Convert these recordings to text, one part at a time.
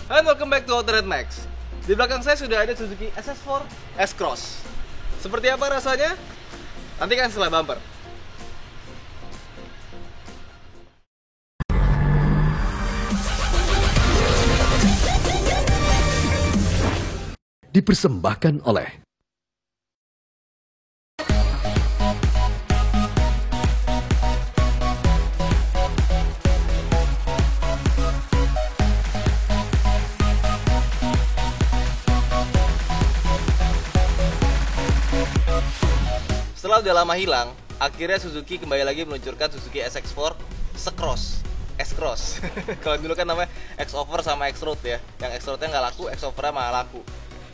And welcome back to Auto Red Max. Di belakang saya sudah ada Suzuki SS4 S-Cross. Seperti apa rasanya? Nantikan setelah bumper. Dipersembahkan oleh Setelah udah lama hilang, akhirnya Suzuki kembali lagi meluncurkan Suzuki SX4 S-Cross. Kalau dulu kan namanya X-Over sama X-Road ya. Yang X-Roadnya nggak laku, X-Overnya malah laku.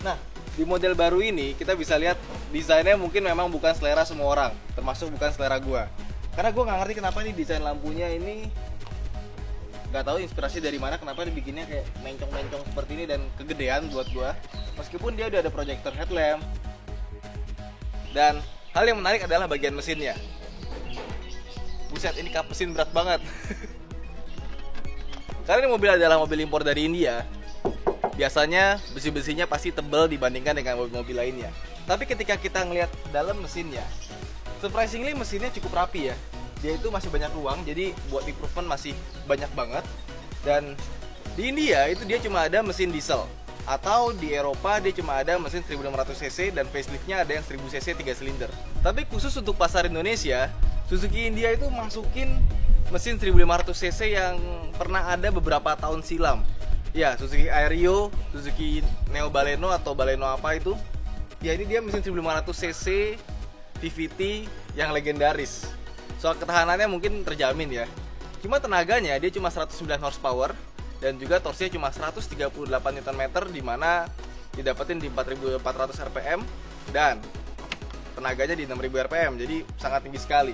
Nah, di model baru ini kita bisa lihat desainnya mungkin memang bukan selera semua orang, termasuk bukan selera gua. Karena gua nggak ngerti kenapa nih desain lampunya ini, nggak tahu inspirasi dari mana, kenapa dibikinnya kayak mencong-mencong seperti ini dan kegedean buat gua. Meskipun dia udah ada projector headlamp. Dan hal yang menarik adalah bagian mesinnya. Buset, ini kap mesin berat banget. Karena ini mobil adalah mobil impor dari India, biasanya besi-besinya pasti tebal dibandingkan dengan mobil-mobil lainnya. Tapi ketika kita ngelihat dalam mesinnya, surprisingly mesinnya cukup rapi ya. Dia itu masih banyak ruang, jadi buat improvement masih banyak banget. Dan di India itu dia cuma ada mesin diesel. Atau di Eropa dia cuma ada mesin 1500cc dan faceliftnya ada yang 1000cc 3 silinder. Tapi khusus untuk pasar Indonesia, Suzuki India itu masukin mesin 1500cc yang pernah ada beberapa tahun silam. Ya, Suzuki Aerio, Suzuki Neo Baleno atau Baleno apa itu. Ya, ini dia mesin 1500cc TVT yang legendaris. Soal ketahanannya mungkin terjamin ya. Cuma tenaganya dia cuma 109 horsepower dan juga torsinya cuma 138 Nm, di mana didapetin di 4400 rpm dan tenaganya di 6000 rpm, jadi sangat tinggi sekali.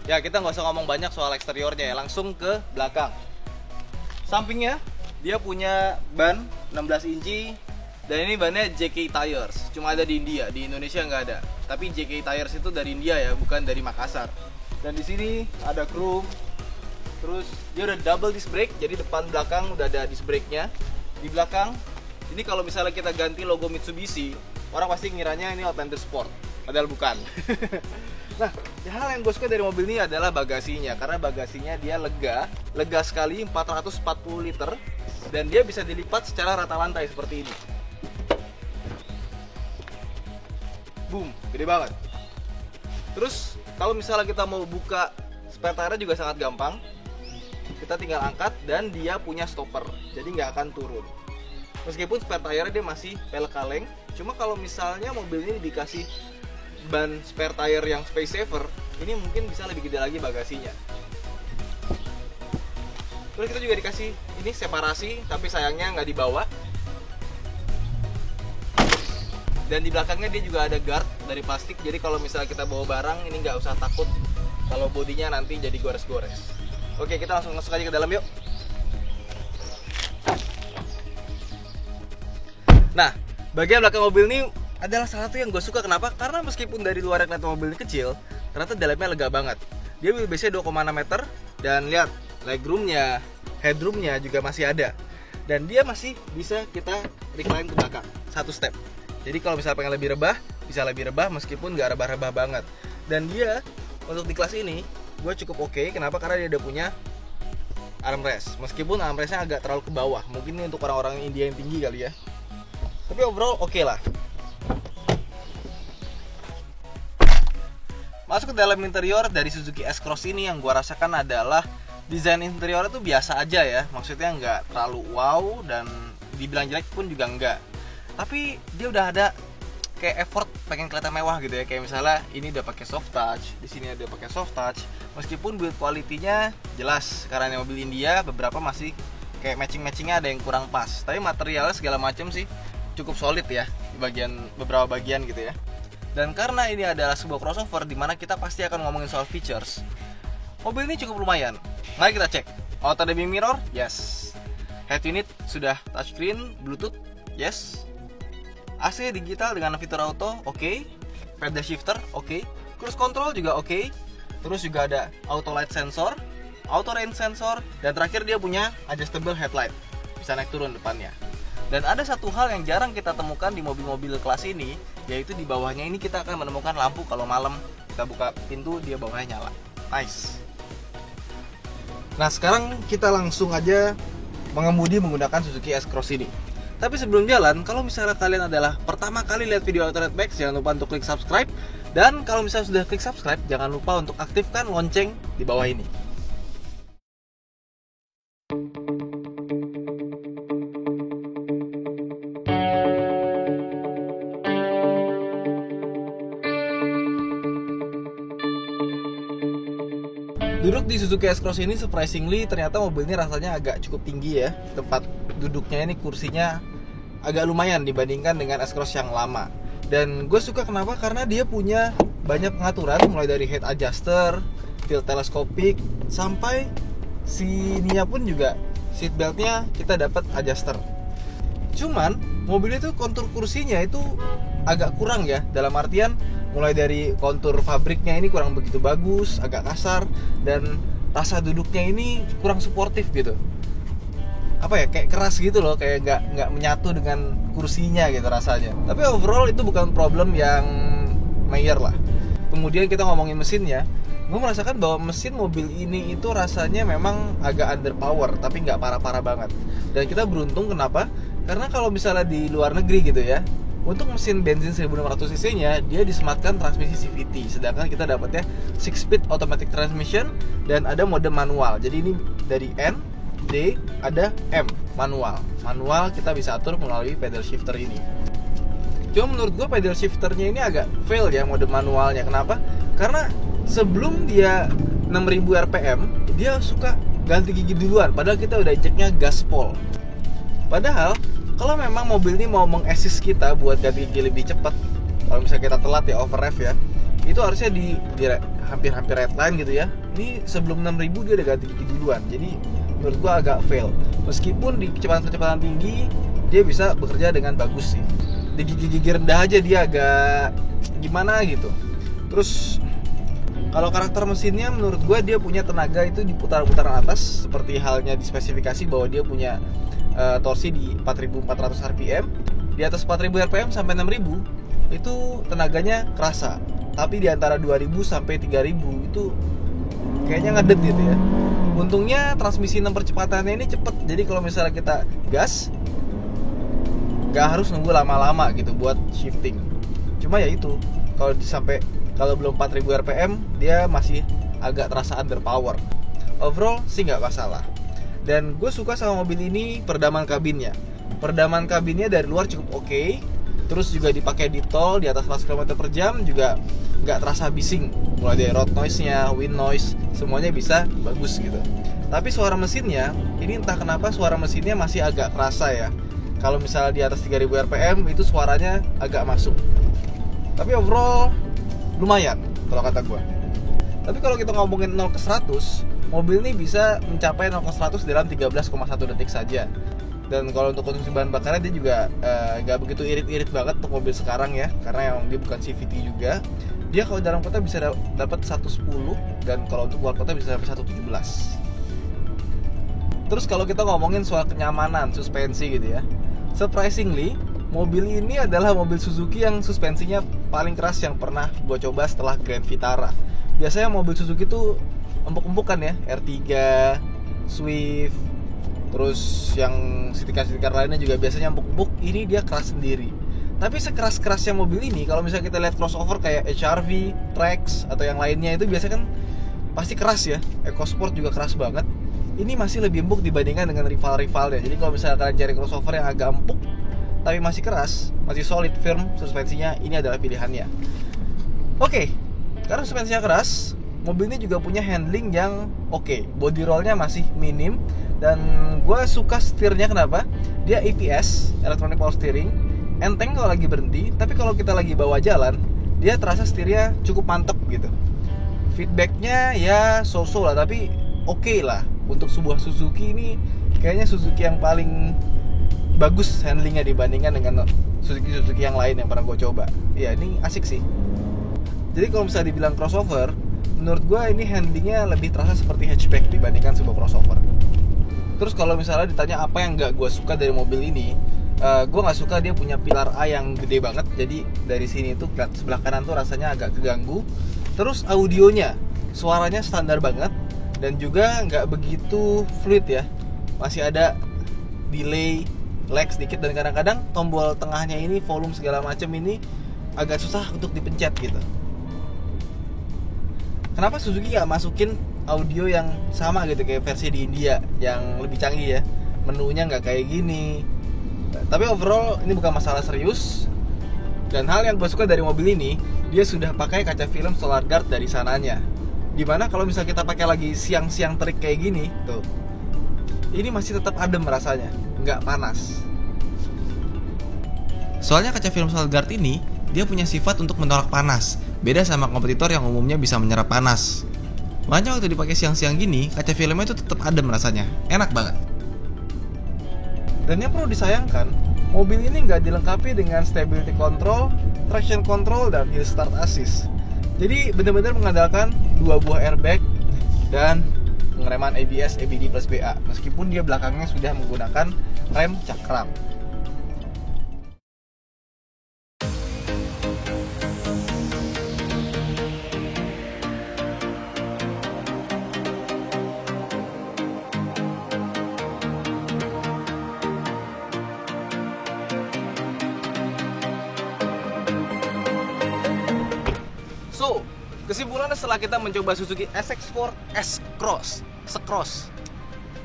Ya, kita nggak usah ngomong banyak soal eksteriornya ya, langsung ke belakang. Sampingnya dia punya ban 16 inci dan ini bannya JK Tires, cuma ada di India, di Indonesia nggak ada. Tapi JK Tires itu dari India ya, bukan dari Makassar. Dan di sini ada chrome. Terus dia udah double disc brake, jadi depan belakang udah ada disc brake-nya. Di belakang, ini kalau misalnya kita ganti logo Mitsubishi, orang pasti ngiranya ini Outlander Sport, padahal bukan. Nah, hal yang gue suka dari mobil ini adalah bagasinya, karena bagasinya dia lega sekali, 440 liter, dan dia bisa dilipat secara rata lantai seperti ini. Boom, gede banget. Terus kalau misalnya kita mau buka spare tire juga sangat gampang. Kita tinggal angkat dan dia punya stopper, jadi nggak akan turun. Meskipun spare tire dia masih pelek kaleng, cuma kalau misalnya mobil ini dikasih ban spare tire yang space saver, ini mungkin bisa lebih gede lagi bagasinya. Terus kita juga dikasih ini separasi, tapi sayangnya nggak dibawa. Dan di belakangnya dia juga ada guard dari plastik, jadi kalau misalnya kita bawa barang ini nggak usah takut kalau bodinya nanti jadi gores-gores. Oke, kita langsung masuk aja ke dalam yuk. Nah, bagian belakang mobil ini adalah salah satu yang gue suka. Kenapa? Karena meskipun dari luar kelihatan mobilnya kecil, ternyata dalamnya lega banget. Dia wheelbase-nya 2,6 meter dan lihat legroomnya, headroomnya juga masih ada. Dan dia masih bisa kita recline ke belakang, satu step. Jadi kalau misalnya pengen lebih rebah, bisa lebih rebah meskipun nggak rebah-rebah banget. Dan dia untuk di kelas ini gue cukup oke. Kenapa? Karena dia udah punya armrest. Meskipun armrestnya agak terlalu ke bawah, mungkin ini untuk orang-orang India yang tinggi kali ya. Tapi overall oke lah. Masuk ke dalam interior dari Suzuki S-Cross ini, yang gue rasakan adalah desain interiornya tuh biasa aja ya. Maksudnya nggak terlalu wow dan dibilang jelek pun juga enggak. Tapi dia udah ada kayak effort pengen kelihatan mewah gitu ya. Kayak misalnya ini udah pakai soft touch, di sini ada pakai soft touch. Meskipun build quality-nya jelas karena mobil India beberapa masih kayak matching-matchingnya ada yang kurang pas. Tapi materialnya segala macam sih cukup solid ya di beberapa bagian gitu ya. Dan karena ini adalah sebuah crossover di mana kita pasti akan ngomongin soal features, mobil ini cukup lumayan. Mari kita cek. Auto dimming mirror, yes. Head unit sudah touchscreen, Bluetooth, yes. AC digital dengan fitur auto, oke. Pedal shifter, oke. Cruise control juga oke. Terus juga ada auto light sensor, auto rain sensor, dan terakhir dia punya adjustable headlight, bisa naik turun depannya. Dan ada satu hal yang jarang kita temukan di mobil-mobil kelas ini, yaitu di bawahnya ini kita akan menemukan lampu kalau malam kita buka pintu, dia bawahnya nyala. Nice. Nah, sekarang kita langsung aja mengemudi menggunakan Suzuki S-Cross ini. Tapi sebelum jalan, kalau misalnya kalian adalah pertama kali lihat video Autored Bikes, jangan lupa untuk klik subscribe. Dan kalau misalnya sudah klik subscribe, jangan lupa untuk aktifkan lonceng di bawah ini. Duduk di Suzuki S-Cross ini surprisingly ternyata mobil ini rasanya agak cukup tinggi ya. Tempat duduknya ini kursinya agak lumayan dibandingkan dengan S-Cross yang lama. Dan gue suka kenapa? Karena dia punya banyak pengaturan, mulai dari head adjuster, tilt teleskopik, sampai sininya pun juga seat beltnya kita dapat adjuster. Cuman mobil itu kontur kursinya itu agak kurang ya, dalam artian mulai dari kontur fabriknya ini kurang begitu bagus, agak kasar, dan rasa duduknya ini kurang suportif gitu. Apa ya, kayak keras gitu loh, kayak nggak menyatu dengan kursinya gitu rasanya. Tapi overall itu bukan problem yang major lah. Kemudian kita ngomongin mesinnya, gue merasakan bahwa mesin mobil ini itu rasanya memang agak underpower, tapi nggak parah-parah banget. Dan kita beruntung kenapa? Karena kalau misalnya di luar negeri gitu ya, untuk mesin bensin 1600 cc nya dia disematkan transmisi CVT, sedangkan kita dapatnya 6-speed automatic transmission dan ada mode manual. Jadi ini dari N, D, ada M, manual. Manual kita bisa atur melalui pedal shifter ini. Cuma menurut gue pedal shifternya ini agak fail ya mode manualnya. Kenapa? Karena sebelum dia 6000 rpm dia suka ganti gigi duluan, padahal kita udah injeknya gaspol. Padahal kalau memang mobil ini mau meng-assist kita buat ganti gigi lebih cepat, kalau misalnya kita telat ya overrev ya, itu harusnya di hampir-hampir redline gitu ya. Ini sebelum 6000 dia udah ganti gigi duluan. Jadi menurut gua agak fail. Meskipun di kecepatan tinggi dia bisa bekerja dengan bagus sih. Di gigi-gigi rendah aja dia agak gimana gitu. Terus kalau karakter mesinnya menurut gua dia punya tenaga itu di putaran-putaran atas, seperti halnya di spesifikasi bahwa dia punya torsi di 4400 rpm. Di atas 4000 rpm sampai 6000 itu tenaganya kerasa. Tapi di antara 2000 sampai 3000 itu kayaknya ngedet gitu ya. Untungnya transmisi 6 percepatannya ini cepet. Jadi kalau misalnya kita gas, gak harus nunggu lama-lama gitu buat shifting. Cuma ya itu, kalau belum 4000 rpm dia masih agak terasa underpower. Overall sih nggak masalah. Dan gue suka sama mobil ini peredaman kabinnya. Peredaman kabinnya dari luar cukup oke. Terus juga dipakai di tol di atas 100 km per jam juga nggak terasa bising. Mulai dari road noise-nya, wind noise, semuanya bisa bagus gitu. Tapi suara mesinnya, ini entah kenapa suara mesinnya masih agak kerasa ya. Kalau misalnya di atas 3000 rpm itu suaranya agak masuk. Tapi overall lumayan kalau kata gue. Tapi kalau kita ngomongin 0 ke 100, mobil ini bisa mencapai 0 ke 100 dalam 13,1 detik saja. Dan kalau untuk konsumsi bahan bakarnya dia juga gak begitu irit-irit banget untuk mobil sekarang ya, karena yang dia bukan CVT juga. Dia kalau dalam kota bisa dapat 110, dan kalau untuk luar kota bisa sampai 117. Terus kalau kita ngomongin soal kenyamanan suspensi gitu ya, surprisingly mobil ini adalah mobil Suzuki yang suspensinya paling keras yang pernah gue coba setelah Grand Vitara. Biasanya mobil Suzuki tuh empuk-empukan ya, R3, Swift, terus yang sitikar-sitikar lainnya juga biasanya empuk-empuk. Ini dia keras sendiri. Tapi sekeras-kerasnya mobil ini, kalau misalnya kita lihat crossover kayak HRV, Trax, atau yang lainnya itu biasanya kan pasti keras ya. EcoSport juga keras banget. Ini masih lebih empuk dibandingkan dengan rival-rivalnya. Jadi kalau misalnya kalian cari crossover yang agak empuk tapi masih keras, masih solid, firm suspensinya, ini adalah pilihannya. Oke, karena suspensinya keras, mobil ini juga punya handling yang oke. Body rollnya masih minim. Dan gue suka setirnya kenapa? Dia EPS, Electronic Power Steering. Enteng kalau lagi berhenti, tapi kalau kita lagi bawa jalan, dia terasa setirnya cukup mantep gitu. Feedbacknya ya so-so lah, tapi oke lah. Untuk sebuah Suzuki ini, kayaknya Suzuki yang paling bagus handlingnya dibandingkan dengan Suzuki yang lain yang pernah gue coba. Ya ini asik sih. Jadi kalau misalnya dibilang crossover, menurut gue ini handlingnya lebih terasa seperti hatchback dibandingkan sebuah crossover. Terus kalau misalnya ditanya apa yang nggak gue suka dari mobil ini, gue nggak suka dia punya pilar A yang gede banget. Jadi dari sini tuh sebelah kanan tuh rasanya agak keganggu. Terus audionya, suaranya standar banget dan juga nggak begitu fluid ya. Masih ada delay, lag sedikit, dan kadang-kadang tombol tengahnya ini volume segala macam ini agak susah untuk dipencet gitu. Kenapa Suzuki nggak masukin audio yang sama gitu kayak versi di India yang lebih canggih ya? Menunya nggak kayak gini. Tapi overall ini bukan masalah serius. Dan hal yang gue suka dari mobil ini, dia sudah pakai kaca film Solar Guard dari sananya. Dimana kalau misalnya kita pakai lagi siang-siang terik kayak gini, tuh, ini masih tetap adem rasanya, nggak panas. Soalnya kaca film Solar Guard ini, dia punya sifat untuk menolak panas. Beda sama kompetitor yang umumnya bisa menyerap panas. Makanya waktu dipakai siang-siang gini, kaca filmnya itu tetap adem rasanya, enak banget. Dan yang perlu disayangkan, mobil ini nggak dilengkapi dengan stability control, traction control, dan hill start assist. Jadi benar-benar mengandalkan 2 buah airbag dan pengereman ABS, ABD plus BA. Meskipun dia belakangnya sudah menggunakan rem cakram. So, kesimpulannya setelah kita mencoba Suzuki SX4 S-Cross,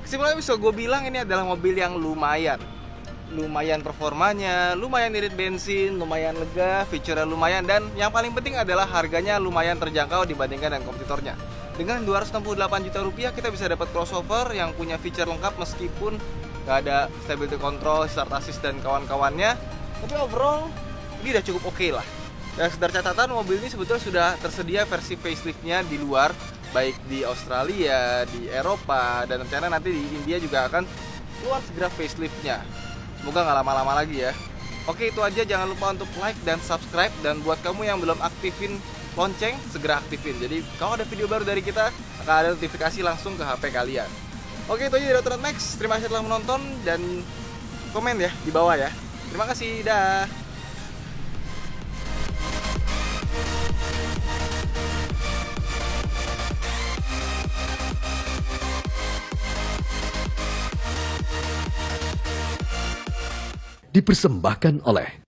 kesimpulannya bisa gue bilang ini adalah mobil yang lumayan performanya, lumayan irit bensin, lumayan lega, fiturnya lumayan, dan yang paling penting adalah harganya lumayan terjangkau dibandingkan dengan kompetitornya. Dengan 268 juta rupiah kita bisa dapat crossover yang punya fitur lengkap meskipun gak ada stability control, start assist, dan kawan-kawannya. Tapi overall ini udah cukup oke lah. Dan sekedar catatan, mobil ini sebetulnya sudah tersedia versi faceliftnya di luar, baik di Australia, di Eropa, dan rencana nanti di India juga akan keluar segera faceliftnya. Semoga nggak lama-lama lagi ya. Oke, itu aja. Jangan lupa untuk like dan subscribe. Dan buat kamu yang belum aktifin lonceng, segera aktifin. Jadi kalau ada video baru dari kita, akan ada notifikasi langsung ke HP kalian. Oke, itu aja dari Autorat Max. Terima kasih telah menonton dan komen ya di bawah ya. Terima kasih, dah. Dipersembahkan oleh